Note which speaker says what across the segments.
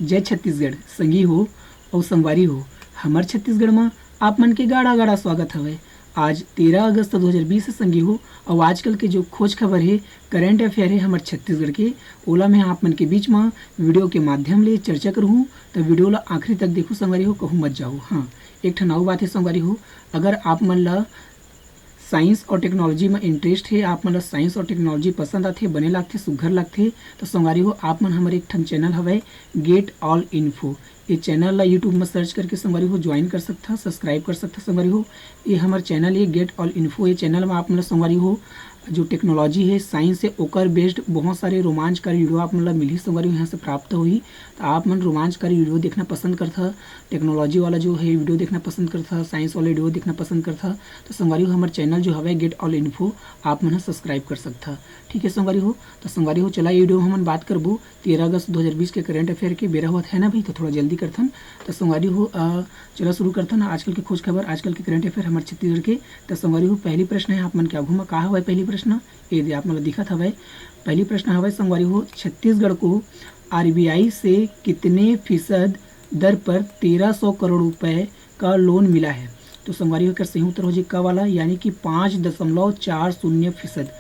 Speaker 1: जय छत्तीसगढ़ संगी हो और संगवारी हो। हमार छत्तीसगढ़ में आप मन के गाड़ा गाड़ा स्वागत हवे। आज 13 अगस्त 2020 से संगी हो और आजकल के जो खोज खबर है, करेंट अफेयर है हमारे छत्तीसगढ़ के, ओला मैं आप मन के बीच में वीडियो के माध्यम ले चर्चा करूँ। तो वीडियो ला आखिरी तक देखो संगवारी हो, कहूँ मत जाओ। हाँ, एक ठन और बात है संगवारी हो, अगर आप मन ला साइंस और टेक्नोलॉजी में इंटरेस्ट है, आप मन साइंस और टेक्नोलॉजी पसंद आते, बने लगते, सुघर लगते, तो संगवारी हो आप मन हमारे एक ठन चैनल हवे गेट ऑल इन्फो। ये चैनल ला यूट्यूब में सर्च करके संगवारी हो ज्वाइन कर सकता, सब्सक्राइब कर सकता संगवारी हो। ये हमारे चैनल है गेट ऑल इन्फो। ये चैनल में आप मन संगवारी हो जो टेक्नोलॉजी है, साइंस है, ओकर बेस्ड बहुत सारे रोमांचकारी वीडियो आप मन ला मिली संगवारी हो, यहाँ से प्राप्त हुई। तो आप मन रोमांचकारी वीडियो देखना पसंद करता, टेक्नोलॉजी वाला जो है वीडियो देखना पसंद करता, साइंस वाला वीडियो देखना पसंद करता, तो संगवारी हो हमारे चैनल जो हवे गेट ऑल इन्फो आप मन सब्सक्राइब कर सकता। ठीक है संगवारी हो। तो संगवारी हो चला ये वीडियो हम बात करबो 13 अगस्त 2020 के करेंट अफेयर के। बेरा हुआ है ना भाई, तो थोड़ा जल्दी करथन। तो संगवारी हो चला शुरू करथन आजकल के खोज खबर, आजकल के करेंट अफेयर हमारे छत्तीसगढ़ के। तो संगवारी हो पहली प्रश्न है आप मन के आघू में का हवे पहली प्रश्न, ये आप मन दिखत हवे। पहली प्रश्न हवे संगवारी हो, छत्तीसगढ़ को आरबीआई से कितने फीसद दर पर 1300 करोड़ रुपए का लोन मिला है? तो संगवारी हो कर सही उत्तर हो जी का वाला, यानी कि 5.40%।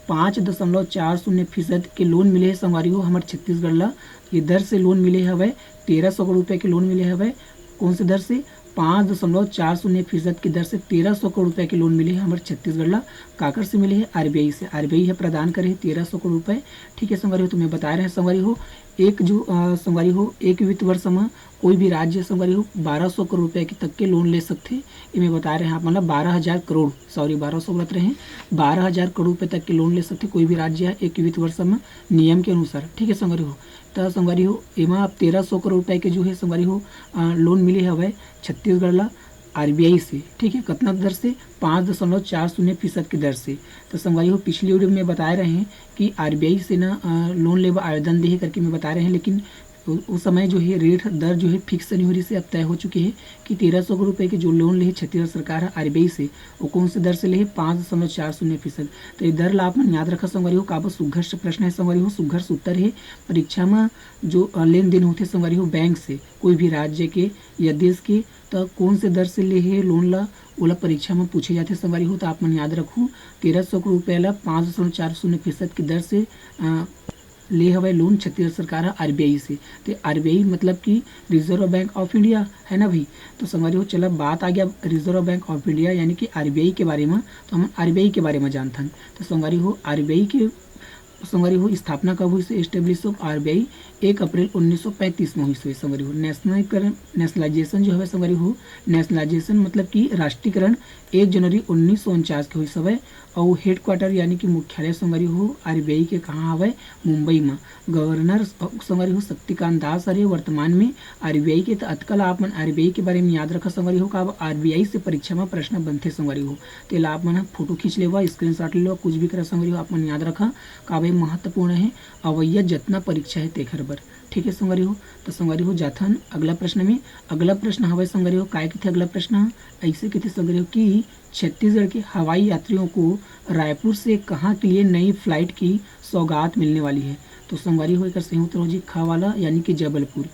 Speaker 1: 5.40% के लोन मिले है संगवारी हो हमारे छत्तीसगढ़ ला। ये दर से लोन मिले हवे 1300 करोड़ रुपए के लोन मिले हवे। कौन से दर से? 5.40% की दर से 1300 करोड़ रुपए के लोन मिले हैं हमारे छत्तीसगढ़ ला। काकर से मिले हैं? आरबीआई से। आरबीआई है प्रदान करे 1300 करोड़ रुपए। ठीक है संगवारी हो, तुम्हें बता रहे हैं संगवारी हो एक जो संगवारी हो एक वित्त वर्ष में कोई भी राज्य संगवारी हो 1200 करोड़ रुपए के तक के लोन ले सकते। ये मैं बता रहे हैं आप मतलब 12,000 करोड़, सॉरी 1200 बोलते रहे, 12,000 करोड़ रुपए तक के लोन ले सकते कोई भी राज्य है एक वित्त वर्ष में नियम के अनुसार। ठीक है संगवारी हो। तो संगवारी हो एमा 1300 करोड़ रुपए के जो है संगवारी हो लोन मिले हवे छत्तीसगढ़ ला आरबीआई से। ठीक है, कितना दर से? 5.40% की दर से। तो संगवारी हो पिछली वीडियो में बता रहे हैं कि आरबीआई से ना लोन लेवा आवेदन दे करके मैं बता रहे हैं, लेकिन उस समय जो है रेट दर जो है फिक्स नहीं हो रही से अब तय हो चुकी है कि 1300 करोड़ रुपए के जो लोन ले छत्तीसगढ़ सरकार है आरबीआई से, वो कौन से दर से ले? 5.40%। तो ये दर ला आप मन याद रखा संगवारी हो। काबर सुघर से प्रश्न है संगवारी हो, सुघर से उत्तर है। परीक्षा में जो लेन देन होते संगवारी हो बैंक से कोई भी राज्य के या देश के, तो कौन से दर से ले है लोन ला ओला परीक्षा में पूछे जाते संगवारी हो। तो आप मन याद रखूँ 1300 करोड़ रुपये ला 5.40% की दर से ले हवाई लोन छत्तीसगढ़ सरकार है आरबीआई से। तो आरबीआई मतलब कि रिजर्व बैंक ऑफ इंडिया है ना भाई। तो संगवारी हो चला बात आ गया रिजर्व बैंक ऑफ इंडिया यानी कि आरबीआई के बारे में, तो हम आरबीआई के बारे में जानते हैं। तो संगवारी हो आरबीआई के संगवारी हो स्थापना कब हुई से? एस्टेब्लिश ऑफ आरबीआई 1 अप्रैल 1935 में हुई से संगवारी हो। नेशनलाइजेशन जो है संगवारी हो, नेशनलाइजेशन मतलब कि राष्ट्रीयकरण 1 जनवरी 1949 के हुई सब। और हेडक्वार्टर यानी कि मुख्यालय संगवारी हो आरबीआई के कहाँ हवे? मुंबई में। गवर्नर संगवारी हो शक्तिकांत दास अरे वर्तमान में आरबीआई के। तो अतकल आप मन आरबीआई के बारे में याद रखा संगवारी हो का आरबीआई से परीक्षा में प्रश्न बनते संगवारी हो। तो आप मन फोटो खींच लेवा, स्क्रीनशॉट ले लो, कुछ भी करा संगवारी हो, आप मन याद रखा का भाई महत्वपूर्ण है अवैया जितना परीक्षा है तेखर बर। ठीक है संगवारी हो। तो संगवारी हो जाथन अगला प्रश्न में। अगला प्रश्न हवे संगवारी हो काय के थे अगला प्रश्न ऐसे के थे संगवारी हो कि छत्तीसगढ़ के हवाई यात्रियों को रायपुर से कहाँ के लिए नई फ्लाइट की सौगात मिलने वाली है? तो संगवारी हो एक सही उत्तर हो जी खा वाला, यानी कि जबलपुर।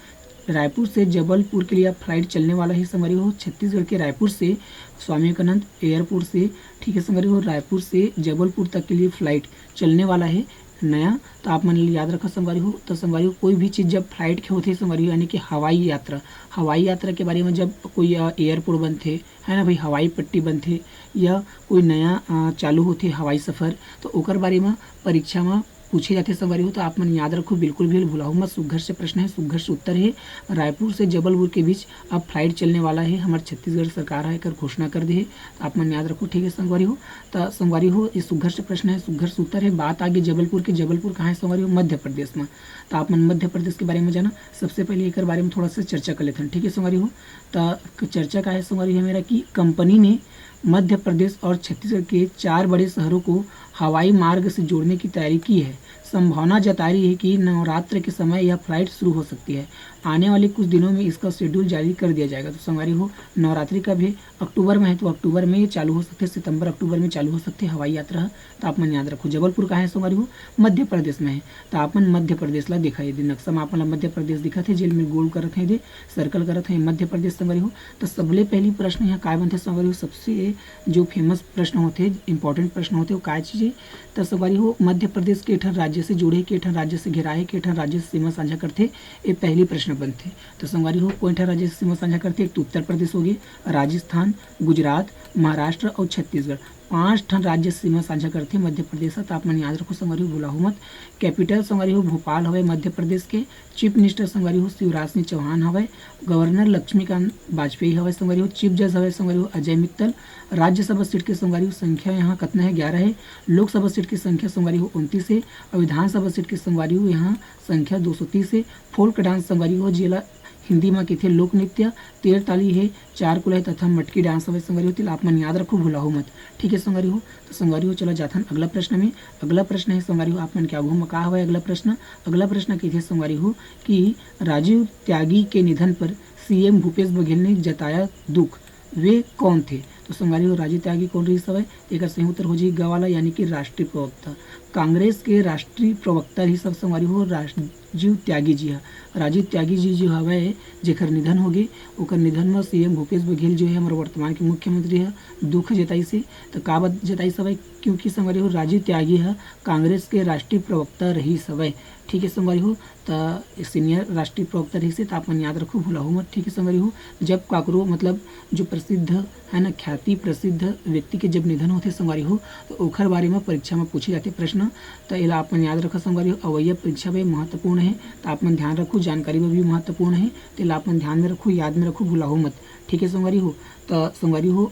Speaker 1: रायपुर से जबलपुर के लिए फ्लाइट चलने वाला है संगवारी हो छत्तीसगढ़ के रायपुर से स्वामी विवेकानंद एयरपोर्ट से। ठीक है संगवारी हो रायपुर से जबलपुर तक के लिए फ्लाइट चलने वाला है नया। तो आप मन याद रखा संगवारी हो। तो संगवारी हो कोई भी चीज़ जब फ्लाइट के होते संगवारी हो यानी कि हवाई यात्रा के बारे में जब कोई एयरपोर्ट बनते है ना भाई, हवाई पट्टी बनते या कोई नया चालू होते हवाई सफ़र, तो ओकर बारे में परीक्षा में पूछे जाते संगवारी हो। तो आप मन याद रखो, बिल्कुल भी भुलाओ मत। सुघर से प्रश्न है, सुघर से उत्तर है। रायपुर से जबलपुर के बीच अब फ्लाइट चलने वाला है हमारे छत्तीसगढ़ सरकार है कर घोषणा कर दी है। तो आप मन याद रखो। ठीक है संगवारी हो। तो संगवारी हो ये सुघर से प्रश्न है, सुघर से उत्तर है। बात आगे जबलपुर के। जबलपुर कहाँ है संगवारी हो? मध्य प्रदेश में। तो आप मन मध्य प्रदेश के बारे में जाना। सबसे पहले एक बारे में थोड़ा सा चर्चा कर लेते हैं। ठीक है संगवारी हो। तो चर्चा का है संगवारी है मेरा कि कंपनी ने मध्य प्रदेश और छत्तीसगढ़ के 4 बड़े शहरों को हवाई मार्ग से जोड़ने की तैयारी की है। संभावना जता रही है कि नवरात्र के समय यह फ्लाइट शुरू हो सकती है। आने वाले कुछ दिनों में इसका शेड्यूल जारी कर दिया जाएगा। तो संगवारी हो नवरात्रि का भी अक्टूबर में है, तो अक्टूबर में ये चालू हो सकते हैं, सितंबर अक्टूबर में चालू हो सकते हैं हवाई यात्रा। तो आप मन याद रखो। जबलपुर कहाँ है संगवारी हो? मध्य प्रदेश में है। तो आप मन मध्य प्रदेश ला दिखाई दे नक्शा में आप मध्य प्रदेश दिखत है, जेल में गोल करत है, दे सर्कल करत है मध्य प्रदेश संगवारी हो। तो सबले पहली प्रश्न यहाँ काय बनते संगवारी हो? सबसे जो फेमस प्रश्न होते इंपॉर्टेंट प्रश्न होते वो काय चीज है? तो संगवारी हो मध्य प्रदेश के ठन राज्य से जुड़े, के ठन राज्य से घिराए, के ठन राज्य से सीमा साझा करते, ये पहली प्रश्न बनते। तो संगवारी हो कोई ठन राज्य से सीमा साझा करते? एक तो उत्तर प्रदेश हो गए, राजस्थान, गुजरात, महाराष्ट्र और छत्तीसगढ़। 5 ठन राज्य से सीमा साझा करते मध्य प्रदेश। तो आप मन याद रखो संगवारी हो, भूलाहू मत। कैपिटल संगवारी हो भोपाल हवे मध्य प्रदेश के। चीफ मिनिस्टर संगवारी हो शिवराज सिंह चौहान हवे। गवर्नर लक्ष्मीकांत वाजपेयी हवे संगवारी हो। चीफ जज हवे संगवारी हो अजय मित्तल। राज्यसभा सीट की संगवारी हो संख्या यहाँ कितना है? 11 है। लोकसभा सीट की संख्या संगवारी हो 29 है। और विधानसभा सीट की संगवारी हो यहाँ संख्या 230 है। फोल्क डांस संगवारी हो जिला हिंदी में के थे लोक नृत्य, तेर ताली है, चार कुलह तथा मटकी डांस हवे संगवारी हो। आप मन याद रखो, भूलाहू मत। ठीक है संगवारी हो। तो संगवारी हो चला जाथन अगला प्रश्न में। अगला प्रश्न है संगवारी हो आप मन क्या घूम का हवे अगला प्रश्न? अगला प्रश्न के थे संगवारी हो कि राजीव त्यागी के निधन पर सीएम भूपेश बघेल ने जताया दुख, वे कौन थे? तो संगवारी हो राजीव त्यागी कौन रही सब? एक सही उत्तर हो जी गवाला यानी कि राष्ट्रीय प्रवक्ता। कांग्रेस के राष्ट्रीय प्रवक्ता ही सब संगवारी हो राजीव त्यागी जी है। राजीव त्यागी जी जो हवे जेकर निधन हो गए, ओकर निधन में सीएम भूपेश बघेल जो है हमारे वर्तमान के मुख्यमंत्री है दुख जताई से। तो का बात जताई सवै? क्योंकि संगवारी हो राजीव त्यागी है कांग्रेस के राष्ट्रीय प्रवक्ता रही सवै। ठीक है संगवारी हो। तो सीनियर राष्ट्रीय प्रवक्ता रही से। तो आप मन याद रखो, भूलाहू मत। ठीक है संगवारी हो। जब काकरो मतलब जो प्रसिद्ध है ना ख्याति प्रसिद्ध व्यक्ति के जब निधन होते संगवारी हो तो ओखर बारे में परीक्षा में पूछे जाते प्रश्न। तो एला आप मन याद रखो संगवारी हो। अवैया परीक्षा में महत्वपूर्ण है। तो आप मन ध्यान रखो, जानकारी में भी महत्वपूर्ण है। तो आप मन ध्यान में रखो, याद में रखो, भूलाहू मत। ठीक है संगवारी हो। तो संगवारी हो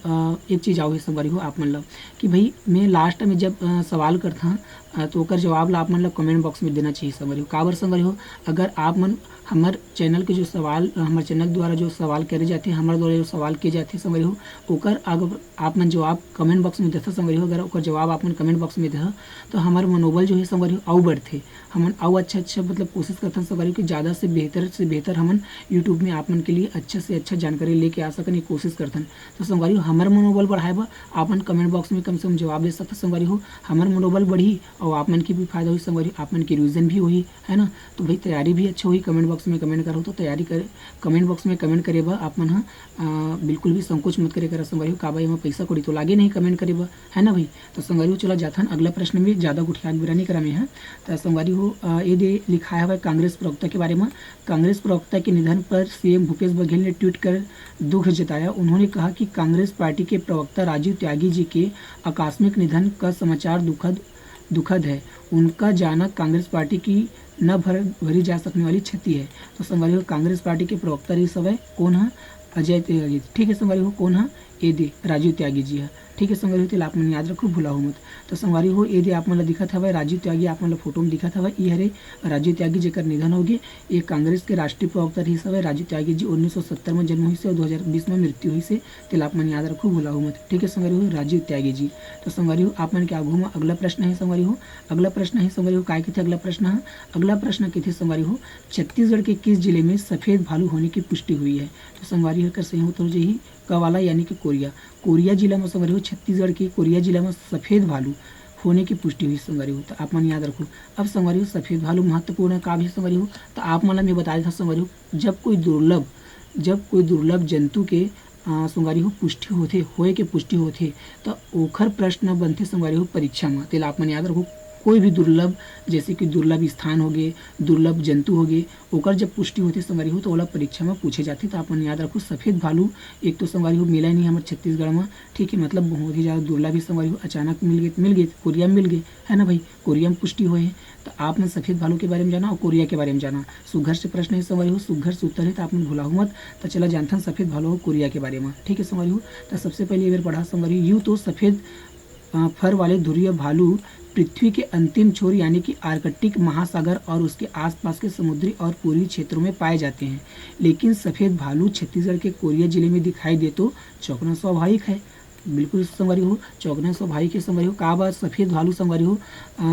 Speaker 1: एक चीज़ आओ है संगवारी हो आप मन ला कि भाई मैं लास्ट में जब सवाल करता तो ओकर जवाब ला आप मन ला कमेंट बॉक्स में देना चाहिए संगवारी हो। काबर संगवारी हो? अगर आप मन हमारे चैनल के जो सवाल हमारे चैनल द्वारा जो सवाल करे जाते हैं, हमारे द्वारा जो सवाल किए जाते हैं संगवारी हो, ओकर अगर आप मन जवाब कमेंट बॉक्स में देता संगवारी हो, अगर ओकर जवाब आप मन कमेंट बॉक्स में देता तो हमारे मनोबल जो है संगवारी हो आउ बढ़ते, हमन आउ अच्छा मतलब कोशिश करते हैं संगवारी हो कि ज़्यादा से बेहतर हमन यूट्यूब में आप मन के लिए अच्छा से अच्छा जानकारी लेके आ सकन, कोशिश करते हैं। तो संगवारी हो हमारे मनोबल बढ़ाए बा आप मन कमेंट बॉक्स में कम से कम जवाब दे सकते संगवारी हो, हमारे मनोबल बढ़ी और आप मन की भी फायदा हुई संगवारी, आप मन की रिविजन भी हुई है ना। तो भाई तैयारी भी अच्छा हुई। कमेंट बॉक्स में कमेंट करो तो तैयारी करे, कमेंट बॉक्स में कमेंट करे बा आप मन बिल्कुल भी संकोच मत करे करा संगवारी हो। का भाई में पैसा कोड़ी तो लागे नहीं कमेंट करे बा, है ना भाई। तो संगवारी हो चला जाथन अगला प्रश्न में, ज़्यादा गुठियात बुरा नहीं करा में है। तो संगवारी हो ये दे लिखा है कांग्रेस प्रवक्ता के बारे में। कांग्रेस प्रवक्ता के निधन पर सीएम भूपेश बघेल ने ट्वीट कर दुख जताया। उन्होंने कहा कि कांग्रेस पार्टी के प्रवक्ता राजीव त्यागी जी के आकस्मिक निधन का समाचार दुखद है। उनका जाना कांग्रेस पार्टी की न भरी जा सकने वाली क्षति है। तो संगवारी हो कांग्रेस पार्टी के प्रवक्ता रही सब है कौन है? अजय त्यागी। ठीक है संगवारी हो कौन है? ए दे राजीव त्यागी जी है। ठीक है संगवारी हो। आप मन याद रखो, भूलाओ मत। तो संगवारी हो ए दे आप मन दिखत हवे राजीव त्यागी, आप मन फोटो में दिखत हवे ये हरे राजीव त्यागी जेकर निधन हो गए। ये कांग्रेस के राष्ट्रीय प्रवक्ता रही सब है। राजीव त्यागी जी 1970 में जन्म हुई से और 2020 में मृत्यु हुई से। तो आप मन याद रखो, भूलाओ मत। ठीक है संगवारी हो राजीव त्यागी जी। तो संगवारी हो आप मन क्या घूमा अगला प्रश्न है संगवारी हो। अगला प्रश्न है संगवारी हो काय के थे अगला प्रश्न है? अगला प्रश्न के थे संगवारी हो छत्तीसगढ़ के किस जिले में सफ़ेद भालू होने की पुष्टि हुई है? तो संगवारी हो कर सही उत्तर जी कवाला यानी कि कोरिया जिला में संगवारी हो छत्तीसगढ़ के कोरिया जिला में सफ़ेद भालू होने की पुष्टि हुई संगवारी हो। तो आप मन याद रखो। अब संगवारी हो सफ़ेद भालू महत्वपूर्ण का भी संगवारी हो। तो आप मन मैं बताया था संगवारी हो जब कोई दुर्लभ जंतु के संगवारी हो पुष्टि होते होए के पुष्टि होते तो ओखर प्रश्न बनते संगवारी हो परीक्षा में। तो आप मन याद रखो कोई भी दुर्लभ जैसे कि दुर्लभ स्थान हो गए, दुर्लभ जंतु हो गए, ओकर जब पुष्टि होती संगवारी हो तो ओला परीक्षा में पूछे जाते। तो आप याद रखो सफ़ेद भालू एक तो संगवारी हो मिला नहीं हमारे छत्तीसगढ़ में। ठीक है मतलब बहुत ही ज़्यादा दुर्लभ ही संगवारी हो अचानक मिल गए कोरिया में मिल गए, है ना भाई। कोरिया में पुष्टि हुए हैं। तो आपने सफ़ेद भालू के बारे में जाना और कोरिया के बारे में जाना। सुघर से प्रश्न है संगवारी हो, सुघर से उत्तर है। तो आपने भूला मत। तो चला जानता सफ़ेद भालू हो कोरिया के बारे में। ठीक है संगवारी हो। तो सबसे पहले ये पढ़ा संगवारी यूँ तो सफ़ेद फर वाले ध्रुवीय भालू पृथ्वी के अंतिम छोर यानी कि आर्कटिक महासागर और उसके आसपास के समुद्री और पूर्वी क्षेत्रों में पाए जाते हैं। लेकिन सफ़ेद भालू छत्तीसगढ़ के कोरिया जिले में दिखाई दे तो चौंकना स्वाभाविक है। बिल्कुल संगवारी हो चौगना सौ भाई के संगवारी हो का बात सफ़ेद भालू संगवारी हो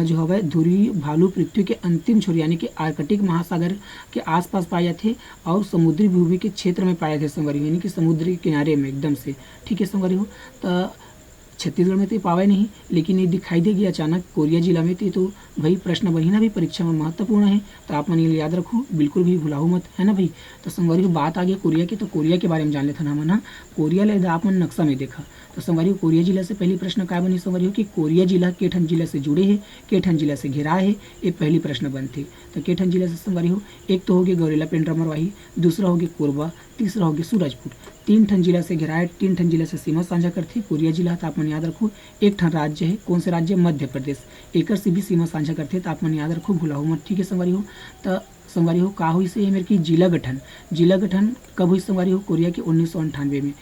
Speaker 1: जो हवा ध्रुवी भालू पृथ्वी के अंतिम छोर यानी कि आर्कटिक महासागर के आसपास पाए जाते और समुद्री भूमि के क्षेत्र में पाए जाते संगवारी हो, यानी कि समुद्री किनारे में एकदम से। ठीक है संगवारी हो, तो छत्तीसगढ़ में तो पावे नहीं, लेकिन ये दिखाई देगी अचानक कोरिया जिला में। तो भाई प्रश्न बनी ना भाई परीक्षा में महत्वपूर्ण है, तो आप मन ये याद रखो, बिल्कुल भी भुलाओ मत, है ना भाई। तो संगवारी बात आ गई कोरिया की, तो कोरिया के बारे में जान लेते ना मन। कोरिया ले आप मन नक्शा में देखा तो संगवारी कोरिया जिला से पहली प्रश्न क्या बनी संगवारी हो कि कोरिया जिला केठन जिला से जुड़े है, केठन जिला से घिरा है, ये पहली प्रश्न बनती। तो केठन जिला से संगवारी हो एक तो होगी गौरेला पेंड्रा मरवाही, दूसरा होगी कोरबा, तीसरा होगी सूरजपुर। 3 ठन जिला से घिरा है, 3 ठन जिला से सीमा साझा करती कोरिया जिला। तो आप मन याद रखो एक ठन राज्य है, कौन से राज्य? मध्य प्रदेश, एक से भी सीमा साझा करते। तो आप मन याद रखो भुलाओ मत। ठीक है संगवारी हो, तो संगवारी हो का हुई से मेरे की जिला गठन कब हुई संगवारी हो? कोरिया के 1998 में।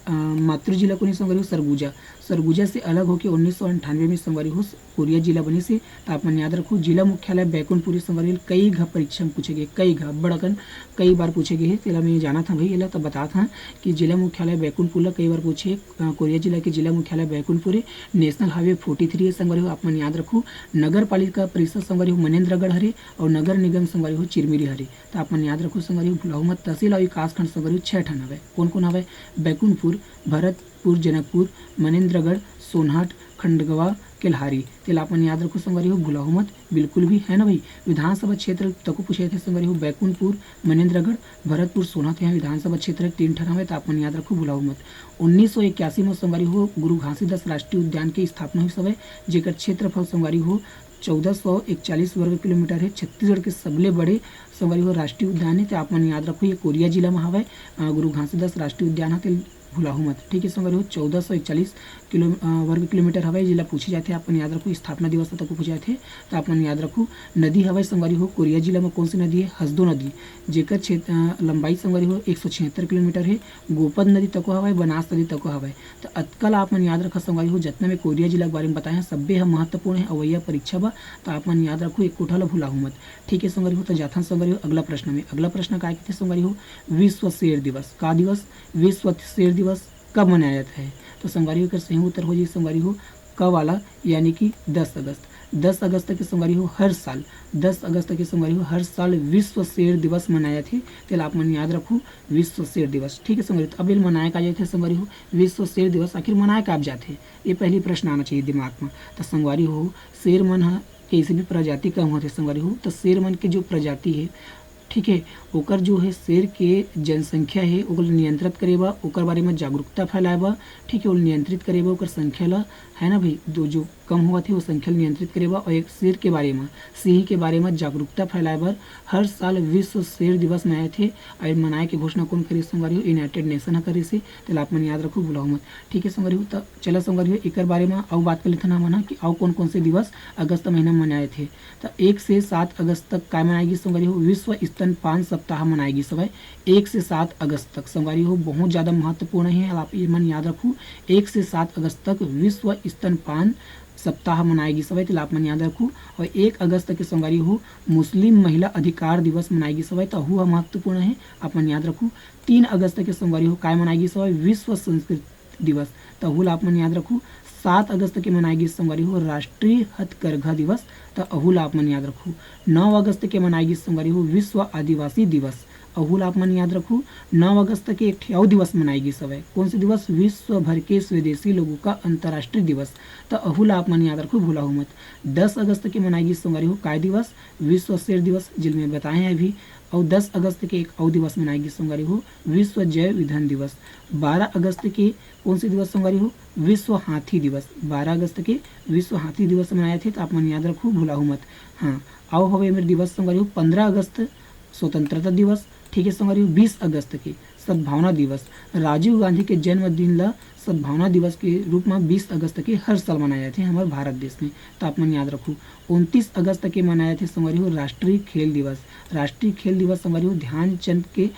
Speaker 1: मातृ जिला को नहीं संगवारी हो सरगुजा, सरगुजा से अलग होकर 1998 में संगवारी हो कोरिया जिला बनी से। तो आप मन याद रखो जिला मुख्यालय बैकुंठपुरी संगवारी कई घ परीक्षा में पूछे गए, कई घ बड़कन कई बार पूछे गए हैं। तेला मैं जाना था भाई, ये तो बता था कि जिला मुख्यालय बैकुंठपुर कई बार पूछे। कोरिया जिला के जिला मुख्यालय बैकुंठपुरी। नेशनल हाईवे 43 है संगवारी हो, आप मन याद रखो। नगर पालिका परिषद संगवारी हो मनेन्द्रगढ़ हरे और नगर निगम संगवारी हो चिरमिरी हरे। तो आप मन याद रखो संगवारी हो भुलाओ मत। तहसील और विकास खंड संगवारी हो 6 ठन हवे, कौन कौन हवे? बैकुंठपुर, भरतपुर, जनकपुर, मनेन्द्रगढ़, सोनहट, खंडगवा, केल्हारी। तेला अपन याद रखो संगवारी हो भुलाओ मत, बिल्कुल भी, है ना भाई। विधानसभा क्षेत्र तको पूछे थे संगवारी हो बैकुंठपुर, मनेन्द्रगढ़, भरतपुर, सोनहट यहाँ विधानसभा क्षेत्र 3 ठन हवे। तो अपन याद रखो भुलाओ मत। 1981 में संगवारी हो गुरु घासीदास राष्ट्रीय उद्यान की स्थापना हुई सवय, जेकर क्षेत्रफल संगवारी हो 1441 वर्ग किलोमीटर है। छत्तीसगढ़ के सबले बड़े संगवारी हो राष्ट्रीय उद्यान है। तो आप मन याद रखो ये कोरिया जिला में हवे गुरु घासीदास राष्ट्रीय उद्यान है, भुलाओ मत। ठीक है संगवारी हो 1441 वर्ग किलोमीटर हवाई जिला पूछे जाते। आप याद रखो स्थापना दिवस तक पूछे जाते। तो आप याद रखो नदी हवाई संगवारी हो कोरिया जिला में कौन सी नदी है? हसदो नदी, जेकर क्षेत्र लंबाई संगवारी हो 176 किलोमीटर है। गोपद नदी तको हवाई, बनास नदी तको हवाई। तो अतकल आप मन याद रखा संगवारी हो जितना में कोरिया जिला के बारे में बताए हैं सब्बे हम महत्वपूर्ण है अवैया परीक्षा बा। तो आप मन याद रखो एक कोठा ला भुलाओ मत। ठीक है संगवारी हो, तो जाथन संगवारी हो अगला प्रश्न में। अगला प्रश्न क्या कहते संगवारी हो? विश्व शेर दिवस का दिवस? विश्व शेर दिवस कब मनाया जाता है? तो संगवारी हो कर सही उत्तर हो जी संगवारी हो कब वाला, यानी कि 10 अगस्त। 10 अगस्त के संगवारी हो हर साल, 10 अगस्त के संगवारी हो हर साल विश्व शेर दिवस मनाया थे। तेल आप मन याद रखो विश्व शेर दिवस। ठीक है संगवारी, तो अब मनाया का जाते संगवारी हो विश्व शेर दिवस आखिर मनाया का आप जाते, ये पहली प्रश्न आना चाहिए दिमाग में। तो संगवारी हो शेर मन है किसी भी प्रजाति कम होते संगवारी हो, तो शेर मन के जो प्रजाति है ठीक है ओकर जो है शेर के जनसंख्या है ओकर नियंत्रित करेबा, ओकर बारे में जागरूकता फैलाएबा। ठीक है वो नियंत्रित करेबा ओकर संख्या ला, है ना भाई, जो कम हुआ थे वो संख्या नियंत्रित करेबा। और एक शेर के बारे में, सिंह के बारे में जागरूकता फैलाएबर हर साल विश्व शेर दिवस मनाए थे। और मनाए के घोषणा कौन करी संगवारी हो? यूनाइटेड नेशन करी से। तो आप मन याद रखो भुलाओ मत। ठीक है संगवारी हो, तो चला संगवारी हो एक बारे में और बात कर लेते ना मना कि और कौन कौन से दिवस अगस्त महीना में मनाए थे। तो 1 से 7 अगस्त तक क्या मनाएगी संगवारी हो? विश्व स्तनपान सप्ताह मनाएगी सब 1 से 7 अगस्त तक संगवारी हो, बहुत ज़्यादा महत्वपूर्ण है। आप ये मन याद रखो 1 से 7 अगस्त तक विश्व स्तनपान सप्ताह मनाएगी सब, तो आप मन याद रखो। और 1 अगस्त के संगवारी हो मुस्लिम महिला अधिकार दिवस मनाएगी सब, तो हुआ महत्वपूर्ण है, आप मन याद रखो। 3 अगस्त के संगवारी हो काय मनाएगी सब? विश्व संस्कृत दिवस, तो हुल आप मन याद रखो। 7 अगस्त के मनाएगी संगवारी हो राष्ट्रीय हथकरघा दिवस, तो अहुल आप मन याद रखो। 9 अगस्त के मनाएगी संगवारी हो विश्व आदिवासी दिवस, अहुल आप मन याद रखो। 9 अगस्त के एक और दिवस मनाएगी सब, कौन से दिवस? विश्व भर के स्वदेशी लोगों का अंतर्राष्ट्रीय दिवस, तो अहुल आप मन याद रखो भूला मत। 10 अगस्त के मनाएगी संगवारी हो काय दिवस? विश्व शेर दिवस, जिनमें बताए हैं अभी। और 10 अगस्त के एक और दिवस मनाएगी संगवारी हो विश्व जैव ईंधन दिवस। 12 अगस्त के कौन से दिवस संगवारी हो? विश्व हाथी दिवस। 12 अगस्त के विश्व हाथी दिवस मनाए थे, तो आप मन याद रखो भुलाओ मत। हाँ आओ हवे मेरे दिवस संगवारी हो 15 अगस्त स्वतंत्रता दिवस। ठीक है संगवारी हो 20 अगस्त के सद्भावना दिवस, राजीव गांधी के जन्मदिन ला सद्भावना दिवस के रूप में 20 अगस्त के हर साल मनाए जाते हैं हमारे भारत देश में, तो आप मन याद रखो। 29 अगस्त के मनाए थे संगवारी हो राष्ट्रीय खेल दिवस। राष्ट्रीय खेल दिवस संगवारी हो ध्यानचंद के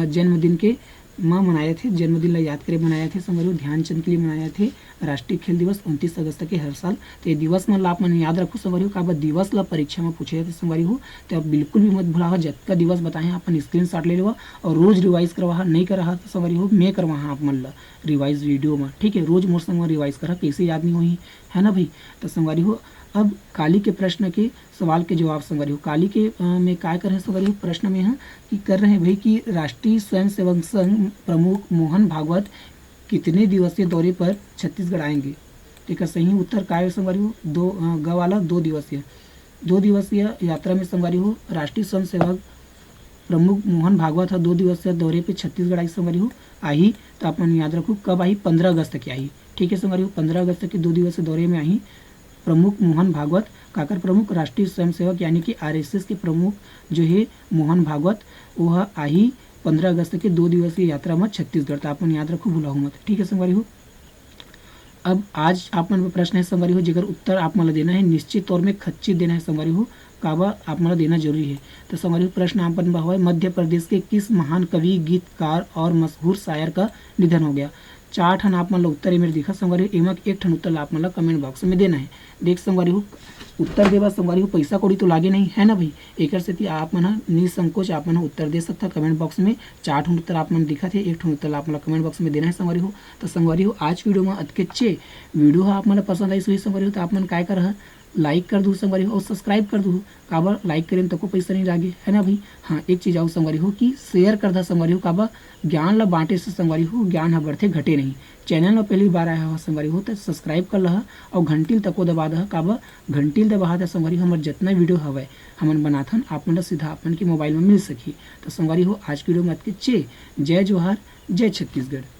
Speaker 1: जन्मदिन के माँ मनाए थे, जन्मदिन ला याद करे मनाए थे संगवारी हो, ध्यानचंद के लिए मनाए थे राष्ट्रीय खेल दिवस 29 अगस्त के हर साल। तो ये दिवस मन ला आप मन याद रखो संगवारी हो, काबर दिवस ला परीक्षा में पूछे जाते संगवारी हो। तो आप बिल्कुल भी मत भुलावा, जतका दिवस बताए अपन स्क्रीनशॉट ले लेवा और रोज रिवाइज करवा, नहीं करा तो संगवारी हो मैं करवा आप मन ला रिवाइज वीडियो में, ठीक है। रोज मोर संग रिवाइज करा, कैसे याद नहीं होही, है ना भाई। तो संगवारी हो अब काली के प्रश्न के सवाल के जवाब संगवारी हो, काली के में काय कर रहे हैं संगवारी हो, प्रश्न में है कि कर रहे हैं भाई कि राष्ट्रीय स्वयंसेवक संघ प्रमुख मोहन भागवत कितने दिवसीय दौरे पर छत्तीसगढ़ आएंगे। ठीक है, सही उत्तर काय है संगवारी हो, ग वाला 2 दिवसीय यात्रा में संगवारी हो राष्ट्रीय स्वयंसेवक प्रमुख मोहन भागवत है 2 दिवसीय दौरे पे छत्तीसगढ़ आई संगवारी हो। आई तो अपन याद रखो कब आई, 15 अगस्त की आई, ठीक है संगवारी हो, 15 अगस्त के 2 दिवसीय दौरे में आई प्रमुख मोहन भागवत। काकर प्रमुख, राष्ट्रीय स्वयंसेवक यानी कि आरएसएस के प्रमुख जो है मोहन भागवत, वह आई 15 अगस्त के 2 दिवसीय यात्रा में छत्तीसगढ़। तो अपन याद रखो, भूलाओ मत, ठीक है संगवारी हो। अब आज आप मन प्रश्न है संगवारी हो, जेकर उत्तर आप मन देना है निश्चित तौर में खच्ची देना है संगवारी हो, काबा आप मन देना जरूरी है। तो संगवारी हो प्रश्न आप मन हुआ है, मध्य प्रदेश के किस महान कवि, गीतकार और मशहूर शायर का निधन हो गया। 4 ठन आप मन उत्तर मेरे दिखा संगवारी हो, एमा 1 ठन उत्तर आप मन कमेंट बॉक्स में देना है। देख संगवारी हो उत्तर देवा संगवारी हो पैसा कौड़ी तो लागे नहीं, है ना भाई। एक से आप मन निसंकोच आप मन उत्तर दे सकता कमेंट बॉक्स में। 4 ठन उत्तर आप मन दिखा थे, 1 ठन उत्तर आप मन कमेंट बॉक्स में देना है संगवारी हो। तो संगवारी हो आज वीडियो में अतके वीडियो आप मन पसंद आई सुई संगवारी हो, तो आप मन काय कर लाइक कर दू संगवारी हो और सब्सक्राइब कर दू, काबर लाइक करें तो को पैसा नहीं लागे, है ना भाई। हाँ एक चीज़ आओ संगवारी हो कि शेयर कर दा संगवारी हो, काबर ज्ञान ला बांटे से संगवारी हो ज्ञान ह बढ़ते घटे नहीं। चैनल में पहली बार आया हुआ संगवारी हो तो सब्सक्राइब कर लहा और घंटिल तको दबा दहा, काबर घंटिल दबा दा संगवारी हो हमारे जितना वीडियो हवे हमन बनाथन आप मन सीधा अपन के मोबाइल में मिल सकी। तो संगवारी हो आज की वीडियो में अतके जय जोहार, जय छत्तीसगढ़।